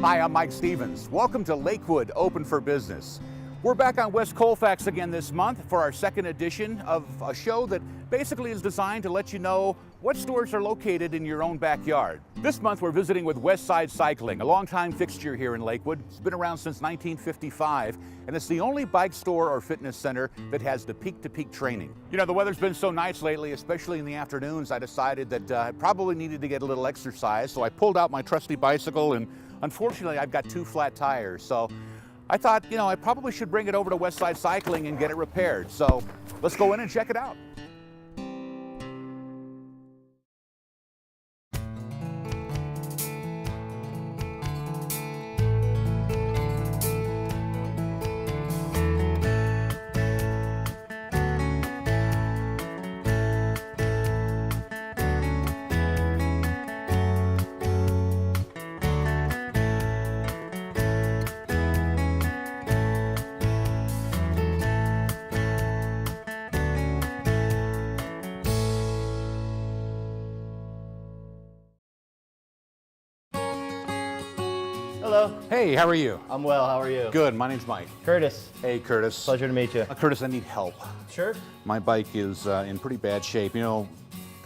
Hi, I'm Mike Stevens. Welcome to Lakewood Open for Business. We're back on West Colfax again this month for our second edition of a show that basically is designed to let you know what stores are located in your own backyard. This month we're visiting with Westside Cycling, a longtime fixture here in Lakewood. It's been around since 1955, and it's the only bike store or fitness center that has the peak-to-peak training. You know, the weather's been so nice lately, especially in the afternoons, I decided that I probably needed to get a little exercise, so I pulled out my trusty bicycle, and unfortunately I've got two flat tires, so I thought, you know, I probably should bring it over to Westside Cycling and get it repaired. So let's go in and check it out. Hello. Hey, how are you? I'm well, how are you? Good, my name's Mike. Curtis. Hey, Curtis. Pleasure to meet you. Curtis, I need help. Sure. My bike is in pretty bad shape. You know,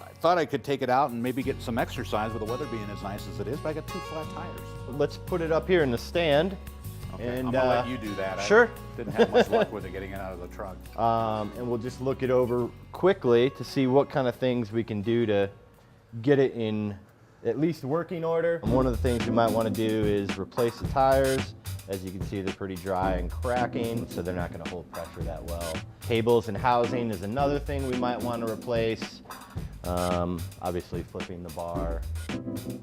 I thought I could take it out and maybe get some exercise with the weather being as nice as it is, but I got two flat tires. Let's put it up here in the stand. Okay, and I'm gonna let you do that. Sure. I didn't have much luck with it getting it out of the truck. And we'll just look it over quickly to see what kind of things we can do to get it in at least working order. One of the things you might want to do is replace the tires. As you can see, they're pretty dry and cracking, so they're not going to hold pressure that well. Cables and housing is another thing we might want to replace. Obviously, flipping the bar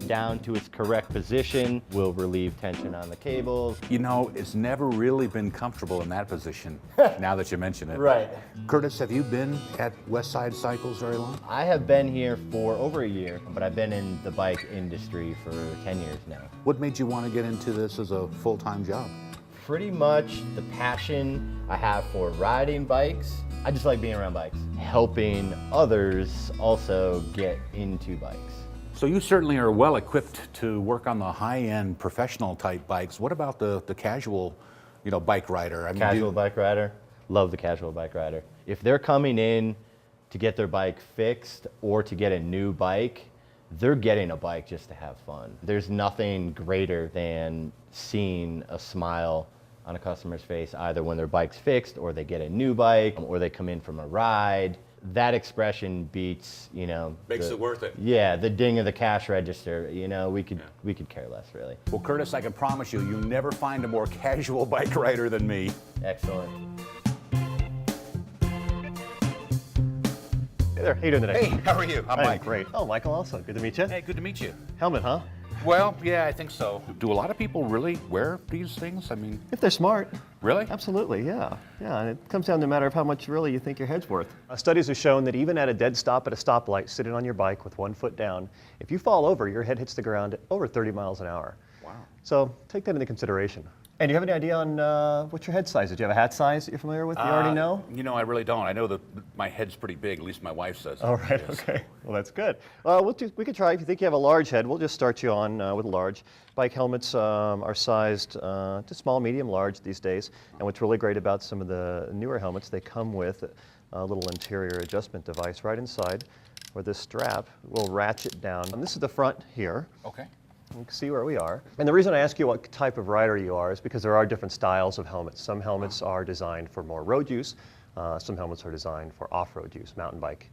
down to its correct position will relieve tension on the cables. You know, it's never really been comfortable in that position, now that you mention it. Right. Curtis, have you been at Westside Cycles very long? I have been here for over a year, but I've been in the bike industry for 10 years now. What made you want to get into this as a full-time job? Pretty much the passion I have for riding bikes. I just like being around bikes. Helping others also get into bikes. So you certainly are well equipped to work on the high-end professional type bikes. What about the casual, you know, bike rider? I mean, Casual bike rider, love the casual bike rider. If they're coming in to get their bike fixed or to get a new bike, they're getting a bike just to have fun. There's nothing greater than seeing a smile on a customer's face, either when their bike's fixed or they get a new bike or they come in from a ride. That expression beats, you know, Makes it worth it. Yeah, the ding of the cash register. You know, we could care less, really. Well, Curtis, I can promise you, you never find a more casual bike rider than me. Excellent. Hey there, how you doing today? Hey, how are you? I'm Mike. Great. Oh, Michael also, good to meet you. Hey, good to meet you. Helmet, huh? Well, yeah, I think so. Do a lot of people really wear these things? I mean, If they're smart. really? Absolutely, yeah. Yeah, and it comes down to a matter of how much really you think your head's worth. Studies have shown that even at a dead stop at a stoplight, sitting on your bike with 1 foot down, if you fall over, your head hits the ground at over 30 miles an hour. Wow. So take that into consideration. And do you have any idea on what's your head size? Do you have a hat size that you're familiar with? You already know? You know, I really don't. I know that my head's pretty big, at least my wife says. All right, okay. Well, that's good. We could try, if you think you have a large head, we'll just start you on with a large. Bike helmets are sized to small, medium, large these days. And what's really great about some of the newer helmets, they come with a little interior adjustment device right inside where this strap will ratchet down. And this is the front here. Okay. You can see where we are. And the reason I ask you what type of rider you are is because there are different styles of helmets. Some helmets are designed for more road use. Some helmets are designed for off-road use, mountain bike.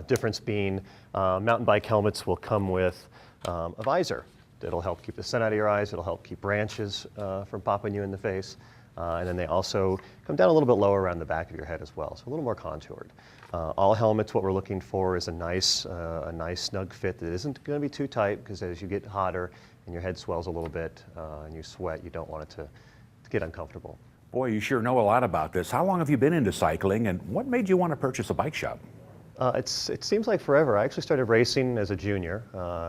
Difference being mountain bike helmets will come with a visor. It'll help keep the sun out of your eyes. It'll help keep branches from popping you in the face. And then they also come down a little bit lower around the back of your head as well, so a little more contoured. All helmets, what we're looking for is a nice snug fit that isn't going to be too tight, because as you get hotter and your head swells a little bit and you sweat, you don't want it to get uncomfortable. Boy, you sure know a lot about this. How long have you been into cycling, and what made you want to purchase a bike shop? It seems like forever. I actually started racing as a junior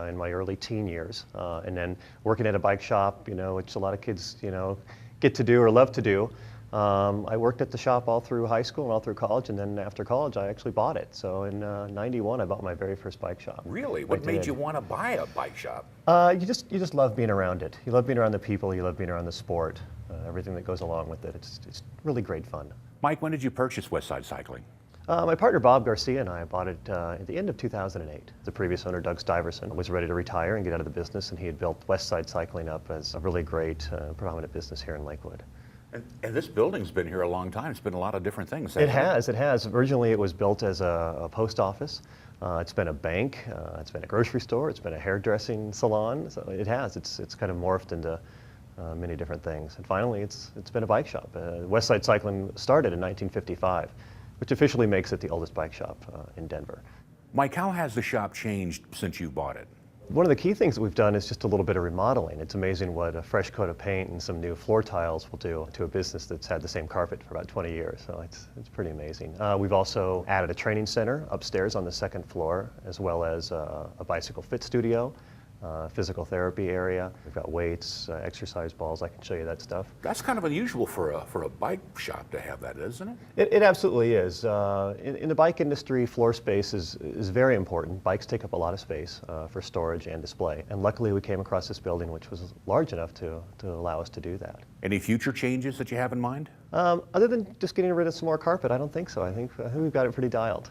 in my early teen years, and then working at a bike shop, you know, which a lot of kids, you know, get to do or love to do. I worked at the shop all through high school and all through college, and then after college I actually bought it. So in '91 I bought my very first bike shop. Really? What made you want to buy a bike shop? You just love being around it. You love being around the people, you love being around the sport, everything that goes along with it. It's really great fun. Mike, when did you purchase Westside Cycling? My partner Bob Garcia and I bought it at the end of 2008. The previous owner, Doug Stuyvesant, was ready to retire and get out of the business, and he had built Westside Cycling up as a really great, prominent business here in Lakewood. And this building's been here a long time. It's been a lot of different things. It has. Originally it was built as a post office. It's been a bank, it's been a grocery store, it's been a hairdressing salon. So it has. It's kind of morphed into many different things. And finally it's been a bike shop. Westside Cycling started in 1955. Which officially makes it the oldest bike shop in Denver. Mike, how has the shop changed since you bought it? One of the key things that we've done is just a little bit of remodeling. It's amazing what a fresh coat of paint and some new floor tiles will do to a business that's had the same carpet for about 20 years. So it's pretty amazing. We've also added a training center upstairs on the second floor, as well as a bicycle fit studio. Physical therapy area. We've got weights, exercise balls. I can show you that stuff. That's kind of unusual for a bike shop to have that, isn't it? It absolutely is. In the bike industry, floor space is very important. Bikes take up a lot of space for storage and display. And luckily we came across this building which was large enough to allow us to do that. Any future changes that you have in mind? Other than just getting rid of some more carpet, I don't think so. I think we've got it pretty dialed.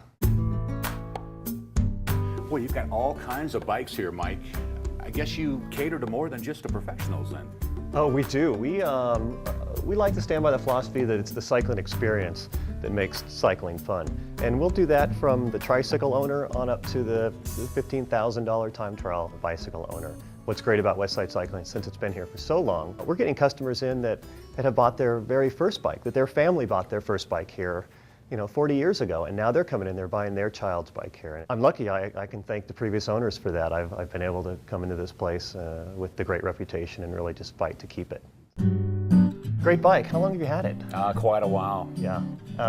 Well, you've got all kinds of bikes here, Mike. I guess you cater to more than just the professionals then. Oh, we do. We like to stand by the philosophy that it's the cycling experience that makes cycling fun. And we'll do that from the tricycle owner on up to the $15,000 time trial bicycle owner. What's great about Westside Cycling, since it's been here for so long, we're getting customers in that have bought their very first bike, that their family bought their first bike here 40 years ago, and now they're coming in, they're buying their child's bike here. And I'm lucky, I can thank the previous owners for that. I've been able to come into this place with the great reputation and really just fight to keep it. Great bike. How long have you had it? Quite a while. Yeah.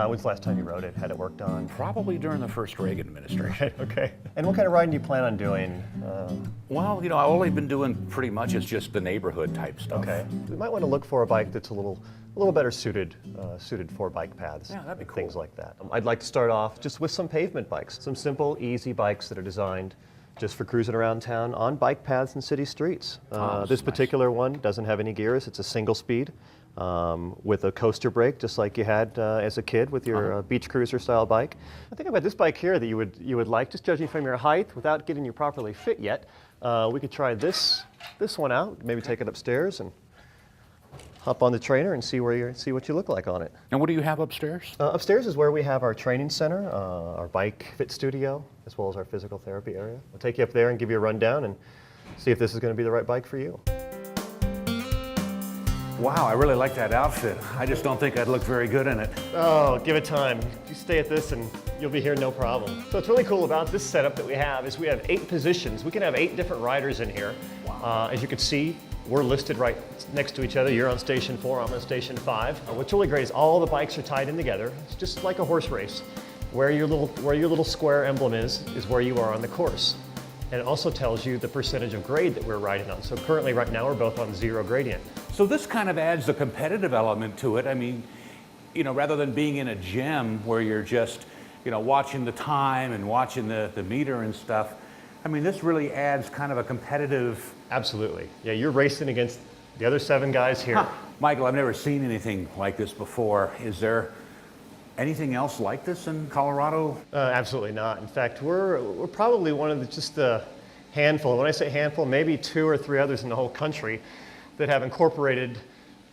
When's the last time you rode it? Had it worked on? Probably during the first Reagan administration. Okay. And what kind of riding do you plan on doing? Well, I've only been doing pretty much is just the neighborhood type stuff. Okay. We might want to look for a bike that's a little better suited for bike paths. Yeah, that'd be cool. Things like that. I'd like to start off just with some pavement bikes, some simple, easy bikes that are designed just for cruising around town on bike paths and city streets. This particular one doesn't have any gears. It's a single speed with a coaster brake, just like you had as a kid with your beach cruiser style bike. I think about this bike here that you would like, just judging from your height, without getting you properly fit yet. We could try this one out. Maybe take it upstairs and hop on the trainer and see what you look like on it. And what do you have upstairs? Upstairs is where we have our training center, our bike fit studio, as well as our physical therapy area. We'll take you up there and give you a rundown and see if this is going to be the right bike for you. Wow, I really like that outfit. I just don't think I'd look very good in it. Oh, give it time. You stay at this and you'll be here no problem. So what's really cool about this setup that we have is we have 8 positions. We can have 8 different riders in here. Wow. As you can see, we're listed right next to each other. You're on station 4, I'm on station 5. What's really great is all the bikes are tied in together. It's just like a horse race. Where your little square emblem is where you are on the course. And it also tells you the percentage of grade that we're riding on. So currently right now we're both on 0 gradient. So this kind of adds a competitive element to it. I mean, rather than being in a gym where you're just, watching the time and watching the meter and stuff, I mean, this really adds kind of a competitive... Absolutely. Yeah, you're racing against the other 7 guys here. Huh. Michael, I've never seen anything like this before. Is there anything else like this in Colorado? Absolutely not. In fact, we're probably one of just the handful, when I say handful, maybe 2 or 3 others in the whole country that have incorporated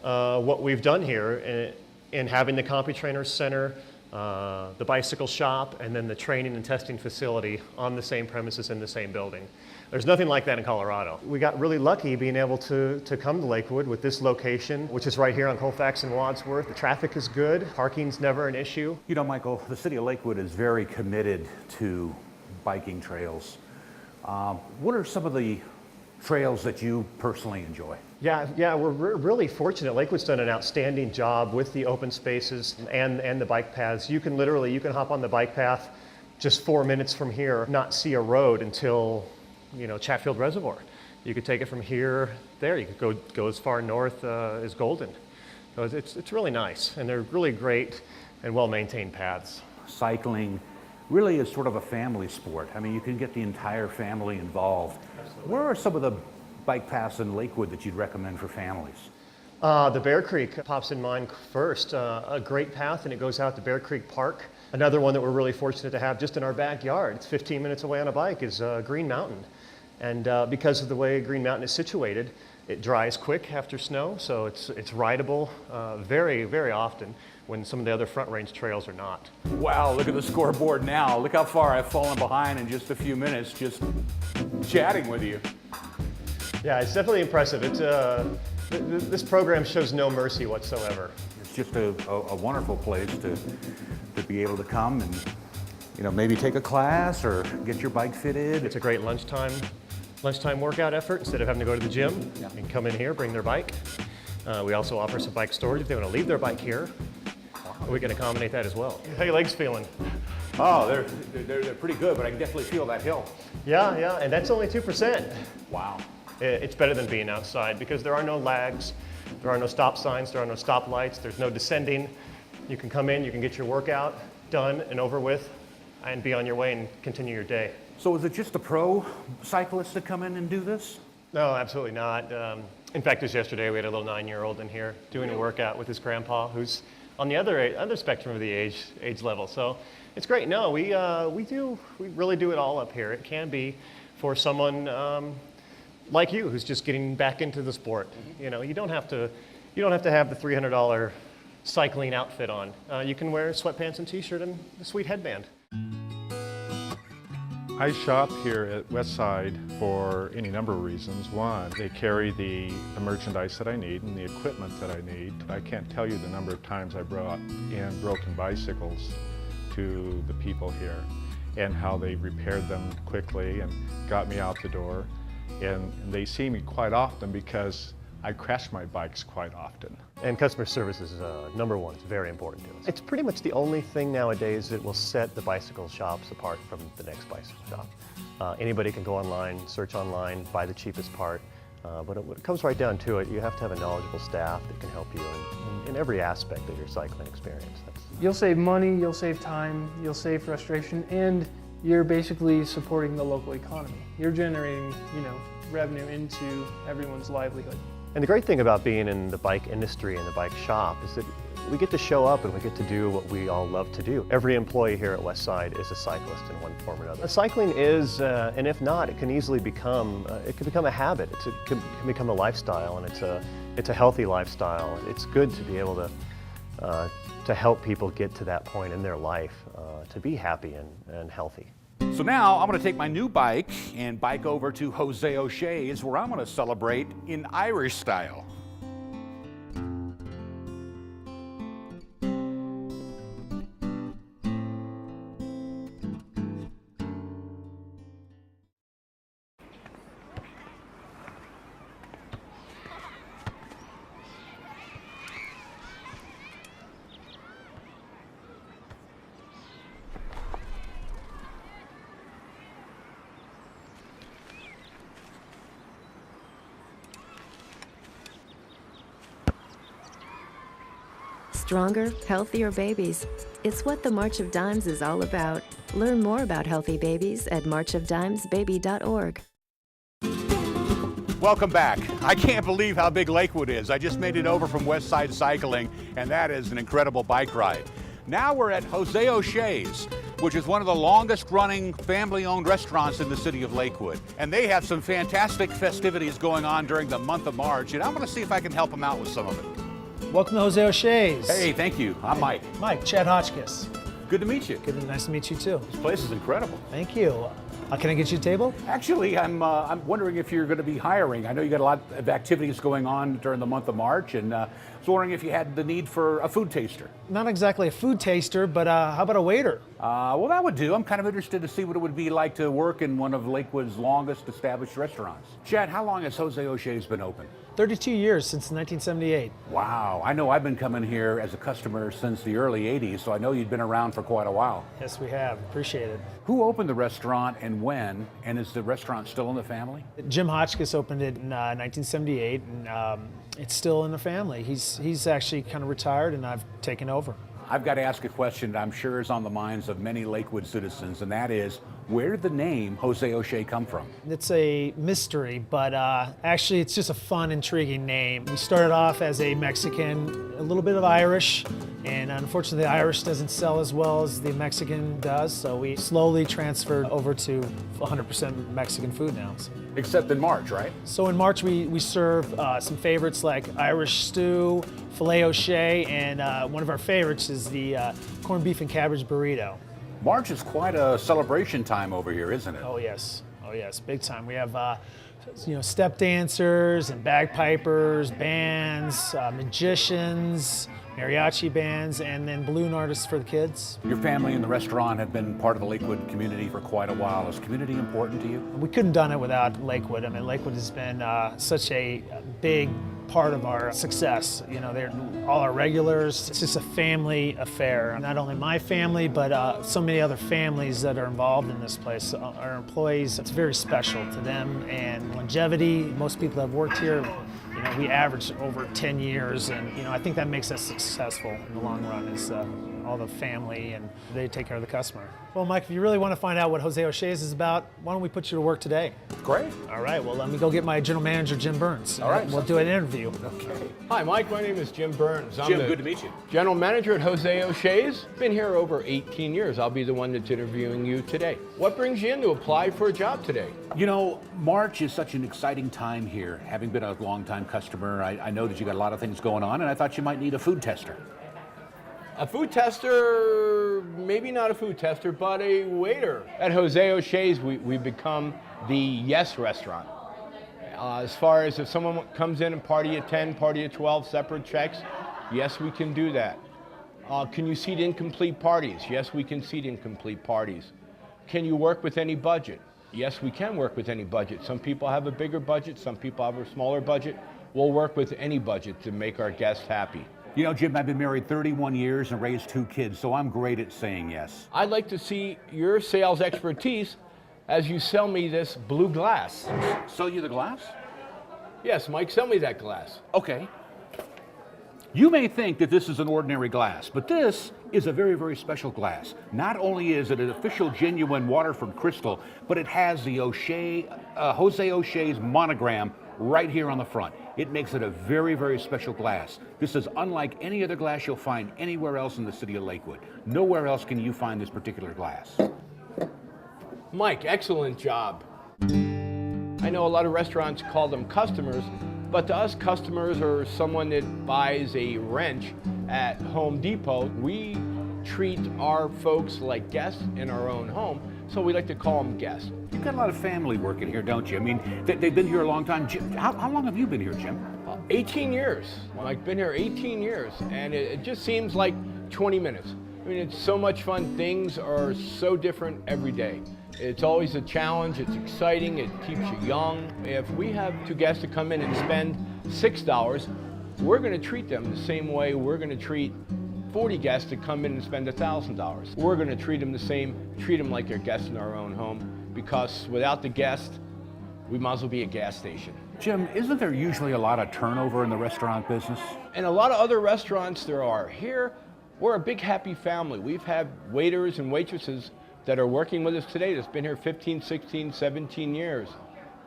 what we've done here in having the CompuTrainer Center, the bicycle shop, and then the training and testing facility on the same premises in the same building. There's nothing like that in Colorado. We got really lucky being able to come to Lakewood with this location, which is right here on Colfax and Wadsworth. The traffic is good, parking's never an issue. Michael, the city of Lakewood is very committed to biking trails. What are some of the trails that you personally enjoy? Yeah, we're really fortunate. Lakewood's done an outstanding job with the open spaces and the bike paths. You can hop on the bike path just 4 minutes from here, not see a road until Chatfield Reservoir. You could take it from here there. You could go as far north as Golden. So it's really nice, and they're really great and well-maintained paths. Cycling really is sort of a family sport. I mean, you can get the entire family involved. Absolutely. Where are some of the bike paths in Lakewood that you'd recommend for families? The Bear Creek pops in mind first. A great path, and it goes out to Bear Creek Park. Another one that we're really fortunate to have just in our backyard, it's 15 minutes away on a bike, is Green Mountain. And because of the way Green Mountain is situated, it dries quick after snow, so it's rideable very, very often when some of the other Front Range trails are not. Wow, look at the scoreboard now. Look how far I've fallen behind in just a few minutes just chatting with you. Yeah, it's definitely impressive. This program shows no mercy whatsoever. It's just a wonderful place to be able to come and, you know, maybe take a class or get your bike fitted. It's a great lunchtime workout effort. Instead of having to go to the gym, Yeah. you can come in here, bring their bike. We also offer some bike storage if they want to leave their bike here. We can accommodate that as well. How your legs feeling? Oh, they're pretty good, but I can definitely feel that hill. Yeah, and that's only 2%. Wow. It's better than being outside because there are no lags, there are no stop signs, there are no stop lights, there's no descending. You can come in, you can get your workout done and over with and be on your way and continue your day. So is it just the pro cyclists that come in and do this? No, absolutely not. In fact, just yesterday we had a little 9-year-old in here doing a workout with his grandpa who's on the other spectrum of the age level. So it's great. No, we really do it all up here. It can be for someone like you who's just getting back into the sport. You know, you don't have to have the $300 cycling outfit on. You can wear sweatpants and t-shirt and a sweet headband. I shop here at Westside for any number of reasons. One, they carry the merchandise that I need and the equipment that I need. I can't tell you the number of times I brought in broken bicycles to the people here and how they repaired them quickly and got me out the door. And they see me quite often because I crash my bikes quite often. And customer service is number one. It's very important to us. It's pretty much the only thing nowadays that will set the bicycle shops apart from the next bicycle shop. Anybody can go online, search online, buy the cheapest part. But when it comes right down to it, you have to have a knowledgeable staff that can help you in every aspect of your cycling experience. You'll save money, you'll save time, you'll save frustration, and you're basically supporting the local economy. You're generating, revenue into everyone's livelihood. And the great thing about being in the bike industry and the bike shop is that we get to show up and we get to do what we all love to do. Every employee here at Westside is a cyclist in one form or another. Cycling is, and if not, it can easily become, it can become a habit. It can become a lifestyle, and it's a healthy lifestyle. It's good to be able to help people get to that point in their life, to be happy and healthy. So now I'm going to take my new bike and bike over to Jose O'Shea's, where I'm going to celebrate in Irish style. Stronger, healthier babies. It's what the March of Dimes is all about. Learn more about healthy babies at marchofdimesbaby.org. Welcome back. I can't believe how big Lakewood is. I just made it over from Westside Cycling, and that is an incredible bike ride. Now we're at Jose O'Shea's, which is one of the longest running family-owned restaurants in the city of Lakewood. And they have some fantastic festivities going on during the month of March, and I'm going to see if I can help them out with some of it. Welcome to Jose O'Shea's. Hey, thank you. I'm Mike. Mike, Chad Hotchkiss. Good to meet you. Good, nice to meet you too. This place is incredible. Thank you. Can I get you a table? Actually, I'm wondering if you're going to be hiring. I know you got a lot of activities going on during the month of March, and I was wondering if you had the need for a food taster. Not exactly a food taster, but how about a waiter? Well, that would do. I'm kind of interested to see what it would be like to work in one of Lakewood's longest established restaurants. Chad, how long has Jose O'Shea's been open? 32 years since 1978. Wow, I know I've been coming here as a customer since the early 80s, so I know you've been around for quite a while. Yes, we have. Appreciate it. Who opened the restaurant and when, and is the restaurant still in the family? Jim Hotchkiss opened it in 1978, and it's still in the family. He's actually kind of retired, and I've taken over. I've got to ask a question that I'm sure is on the minds of many Lakewood citizens, and that is, where did the name Jose O'Shea come from? It's a mystery, but actually it's just a fun, intriguing name. We started off as a Mexican, a little bit of Irish, and unfortunately the Irish doesn't sell as well as the Mexican does, so we slowly transferred over to 100% Mexican food now. Except in March, right? So in March we serve some favorites like Irish stew, filet O'Shea, and one of our favorites is the corned beef and cabbage burrito. March is quite a celebration time over here, isn't it? Oh yes, big time. We have step dancers and bagpipers, bands, magicians, mariachi bands, and then balloon artists for the kids. Your family and the restaurant have been part of the Lakewood community for quite a while. Is community important to you? We couldn't have done it without Lakewood. I mean, Lakewood has been such a big part of our success. You know, they're all our regulars. It's just a family affair. Not only my family, but so many other families that are involved in this place. Our employees, it's very special to them, and longevity. Most people that have worked here, you know, we average over 10 years, and I think that makes us successful in the long run, is all the family, and they take care of the customer. Well, Mike, if you really want to find out what Jose O'Shea's is about, why don't we put you to work today? Great. All right, well, let me go get my general manager, Jim Burns. All right. We'll do an interview. Okay. Hi, Mike. My name is Jim Burns. I'm Jim, the good to meet you. general manager at Jose O'Shea's. Been here over 18 years. I'll be the one that's interviewing you today. What brings you in to apply for a job today? You know, March is such an exciting time here. Having been a longtime customer, I know that you got a lot of things going on, and I thought you might need a food tester. A food tester, maybe not a food tester, but a waiter. At Jose O'Shea's, we've become the yes restaurant. As far as if someone comes in and party at 10, party at 12, separate checks, yes, we can do that. Can you seat incomplete parties? Yes, we can seat incomplete parties. Can you work with any budget? Yes, we can work with any budget. Some people have a bigger budget, some people have a smaller budget. We'll work with any budget to make our guests happy. You know, Jim, I've been married 31 years and raised 2 kids, so I'm great at saying yes. I'd like to see your sales expertise as you sell me this blue glass. Sell you the glass? Yes, Mike, sell me that glass. Okay. You may think that this is an ordinary glass, but this is a very, very special glass. Not only is it an official genuine Waterford crystal, but it has the Jose O'Shea's monogram right here on the front. It makes it a very, very special glass. This is unlike any other glass you'll find anywhere else in the city of Lakewood. Nowhere else can you find this particular glass. Mike, excellent job. I know a lot of restaurants call them customers, but to us, customers are someone that buys a wrench at Home Depot. We treat our folks like guests in our own home, so we like to call them guests. You've got a lot of family working here, don't you? I mean, they've been here a long time. Jim, how long have you been here, Jim? 18 years. I've been here 18 years, and it just seems like 20 minutes. I mean, it's so much fun. Things are so different every day. It's always a challenge, it's exciting, it keeps you young. If we have 2 guests to come in and spend $6, we're gonna treat them the same way we're gonna treat 40 guests to come in and spend $1,000. We're gonna treat them the same, treat them like they're guests in our own home, because without the guest, we might as well be a gas station. Jim, isn't there usually a lot of turnover in the restaurant business? And a lot of other restaurants there are. Here, we're a big happy family. We've had waiters and waitresses that are working with us today that's been here 15, 16, 17 years.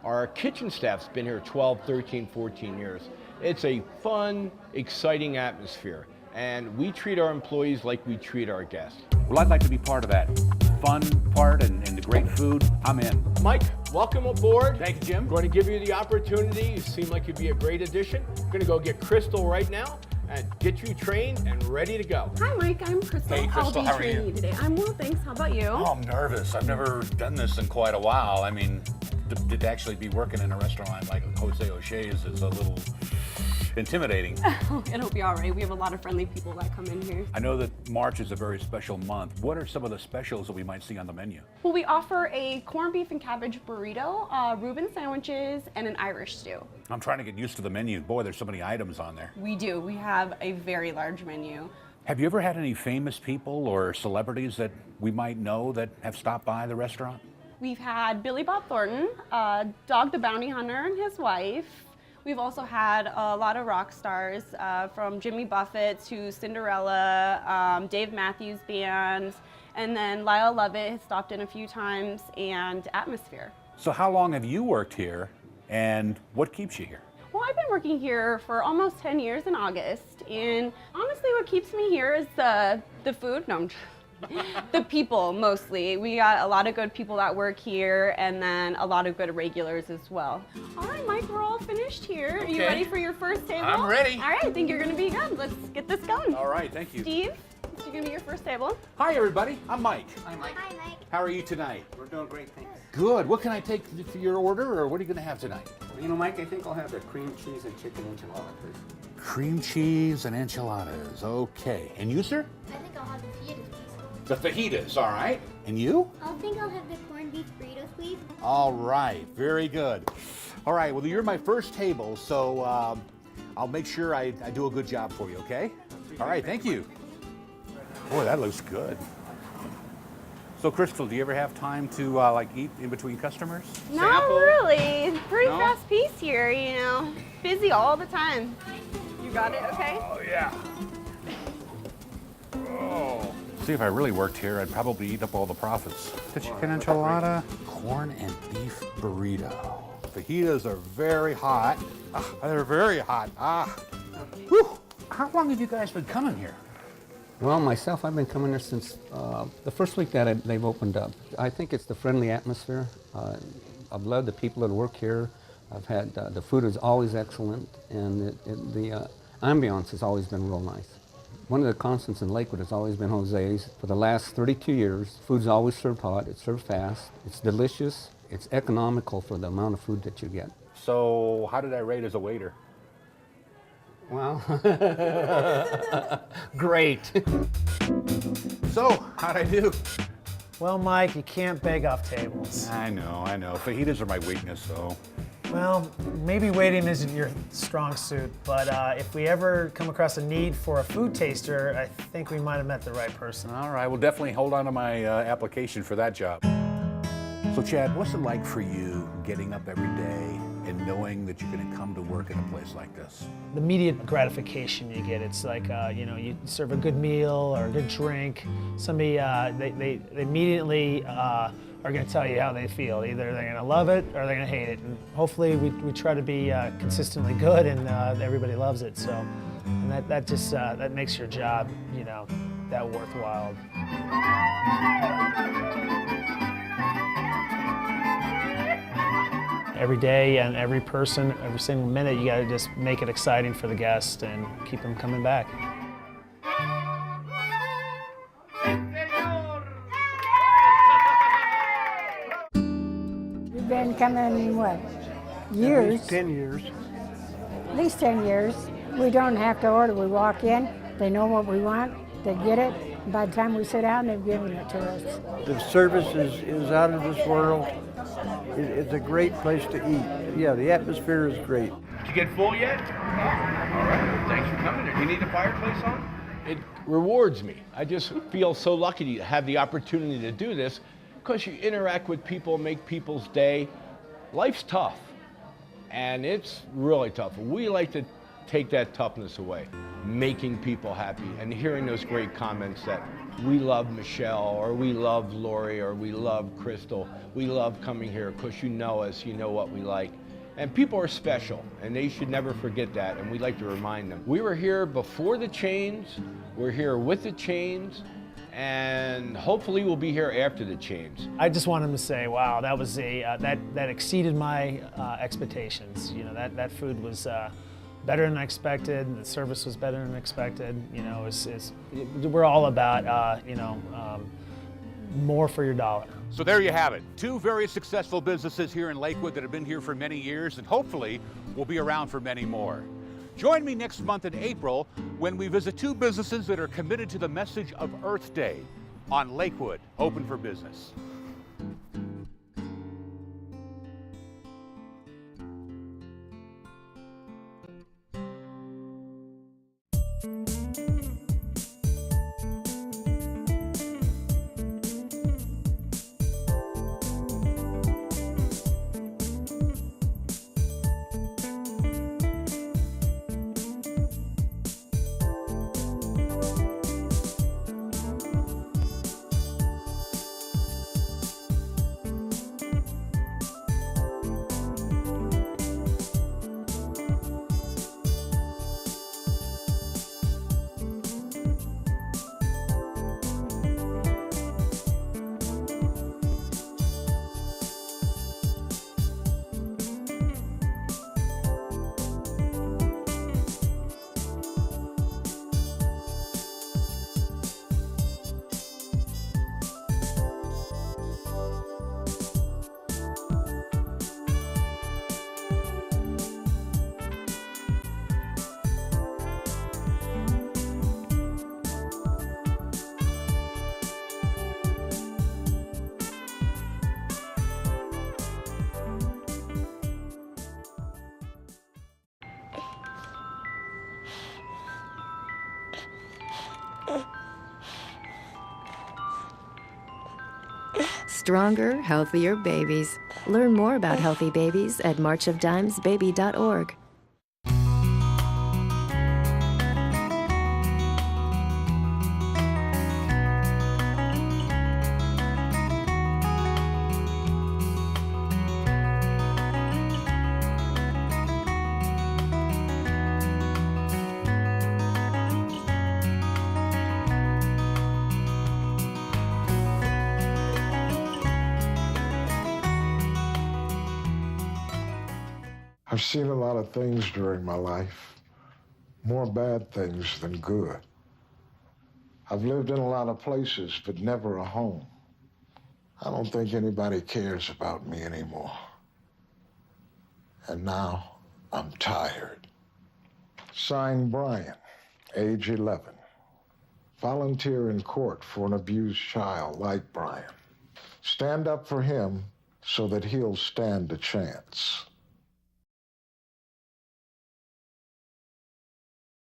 Our kitchen staff's been here 12, 13, 14 years. It's a fun, exciting atmosphere, and we treat our employees like we treat our guests. Well, I'd like to be part of that fun part and the great food. I'm in. Mike, welcome aboard. Thank you, Jim. I'm going to give you the opportunity. You seem like you'd be a great addition. I'm going to go get Crystal right now and get you trained and ready to go. Hi, Mike. I'm Crystal. Hey, Crystal, I'll how be are training you? you today. I'm well, thanks. How about you? Oh, I'm nervous. I've never done this in quite a while. I mean, to actually be working in a restaurant like Jose O'Shea's is a little intimidating. It'll be all right. We have a lot of friendly people that come in here. I know that March is a very special month. What are some of the specials that we might see on the menu? Well, we offer a corned beef and cabbage burrito, Reuben sandwiches, and an Irish stew. I'm trying to get used to the menu. Boy, there's so many items on there. We do. We have a very large menu. Have you ever had any famous people or celebrities that we might know that have stopped by the restaurant? We've had Billy Bob Thornton, Dog the Bounty Hunter and his wife. We've also had a lot of rock stars, from Jimmy Buffett to Cinderella, Dave Matthews Band, and then Lyle Lovett has stopped in a few times, and Atmosphere. So how long have you worked here, and what keeps you here? Well, I've been working here for almost 10 years in August, and honestly what keeps me here is the food. No, the people mostly. We got a lot of good people that work here, and then a lot of good regulars as well. All right, Mike, we're all finished here. Are you ready for your first table? I'm ready. All right, I think you're gonna be good. Let's get this going. All right, thank you. Steve, this is gonna be your first table. Hi, everybody. I'm Mike. Hi, Mike. Hi, Mike. How are you tonight? We're doing great, thanks. Good. What can I take for your order, or what are you going to have tonight? You know, Mike, I think I'll have the cream cheese and chicken enchilada, please. Cream cheese and enchiladas. Okay. And you, sir? I think I'll have the fajitas, please. The fajitas. All right. And you? I think I'll have the corned beef burritos, please. All right. Very good. All right. Well, you're my first table, so I'll make sure I do a good job for you, okay? All right. Thank you. Boy, that looks good. So, Crystal, do you ever have time to like eat in between customers? Not really. Pretty No? fast pace here, you know. Busy all the time. You got it, okay? Oh, yeah. Oh. See, if I really worked here, I'd probably eat up all the profits. The chicken enchilada, corn and beef burrito. Fajitas are very hot. Ah, they're very hot. Ah. Whew. How long have you guys been coming here? Well, myself, I've been coming here since the first week that they've opened up. I think it's the friendly atmosphere. I've loved the people that work here. I've had, the food is always excellent, and the ambiance has always been real nice. One of the constants in Lakewood has always been Jose's. For the last 32 years, food's always served hot, it's served fast, it's delicious, it's economical for the amount of food that you get. So, how did I rate as a waiter? Well, great. So, how'd I do? Well, Mike, you can't beg off tables. I know. Fajitas are my weakness, though. Well, maybe waiting isn't your strong suit, but if we ever come across a need for a food taster, I think we might have met the right person. All right, we'll definitely hold on to my application for that job. So, Chad, what's it like for you getting up every day and knowing that you're going to come to work in a place like this? The immediate gratification you get, it's like, you know, you serve a good meal or a good drink. Somebody, they immediately are going to tell you how they feel. Either they're going to love it or they're going to hate it. And hopefully we try to be consistently good, and everybody loves it. So, and that just that makes your job, you know, that worthwhile. Every day and every person, every single minute, you got to just make it exciting for the guest and keep them coming back. We've been coming, what, years? At least 10 years. At least 10 years. We don't have to order. We walk in, they know what we want, they get it. By the time we sit down, they've given it to us. The service is out of this world. It's a great place to eat. Yeah, the atmosphere is great. Did you get full yet? Yeah. All right. Thanks for coming. Do you need the fireplace on? It rewards me. I just feel so lucky to have the opportunity to do this because you interact with people, make people's day. Life's tough, and it's really tough. We like to take that toughness away, making people happy and hearing those great comments that we love Michelle, or we love Lori, or we love Crystal. We love coming here because you know us, you know what we like. And people are special, and they should never forget that, and we like to remind them. We were here before the change, we're here with the change, and hopefully we'll be here after the change. I just want them to say, wow, that was that exceeded my expectations. You know, that food was better than I expected. The service was better than expected. You know, we're all about you know, more for your dollar. So there you have it. Two very successful businesses here in Lakewood that have been here for many years and hopefully will be around for many more. Join me next month in April when we visit two businesses that are committed to the message of Earth Day on Lakewood, open for business. Stronger, healthier babies. Learn more about healthy babies at marchofdimesbaby.org. I've seen a lot of things during my life, more bad things than good. I've lived in a lot of places, but never a home. I don't think anybody cares about me anymore. And now I'm tired. Signed, Brian, age 11. Volunteer in court for an abused child like Brian. Stand up for him so that he'll stand a chance.